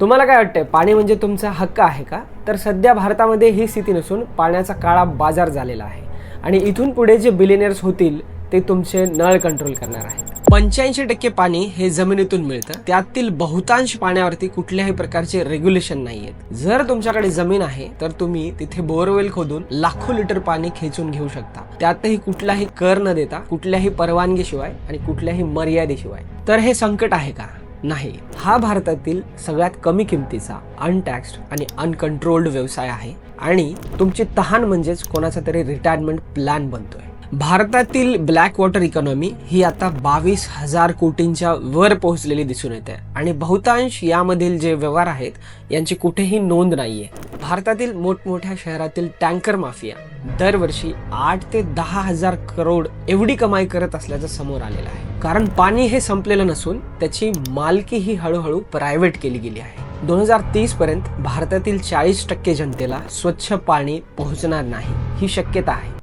तुम्हाला काय वाटतंय, पाणी म्हणजे तुमचा हक्क आहे का? तर सध्या भारतामध्ये ही स्थिती नसून पाण्याचा काळा बाजार झालेला आहे आणि इथून पुढे जे बिलियनर्स होतील ते तुमचे नळ कंट्रोल करणार आहेत. 85% पाणी हे जमिनीतून मिळतं. त्यातील बहुतांश पाण्यावरती कुठल्याही प्रकारचे रेग्युलेशन नाहीयेत. जर तुमच्याकडे जमीन आहे तर तुम्ही तिथे बोरवेल खोदून लाखो लिटर पाणी खेचून घेऊ शकता, त्यातही कुठलाही कर न देता, कुठल्याही परवानगीशिवाय आणि कुठल्याही मर्यादेशिवाय. तर हे संकट आहे का? नाही. हा भारतातील सगळ्यात कमी किमतीचा अनटॅक्स्ड आणि अनकंट्रोल्ड व्यवसाय आहे आणि तुमची तहान म्हणजेच कोणाचा तरी रिटायरमेंट प्लॅन बनतोय. भारतातील ब्लॅक वॉटर इकॉनॉमी ही आता 22,000 कोटींच्या वर पोहोचलेली दिसून येते आणि बहुतांश यामधील जे व्यवहार आहेत यांची कुठेही नोंद नाहीये. भारतातील मोठमोठ्या शहरातील टँकर माफिया दरवर्षी 8 ते 10,000 करोड एवढी कमाई करत असल्याचं समोर आलेलं आहे. कारण पाणी हे संपलेलं नसून त्याची मालकी ही हळूहळू प्रायव्हेट केली गेली आहे. 2030 पर्यंत भारतातील 40% जनतेला स्वच्छ पाणी पोहोचणार नाही ही शक्यता आहे.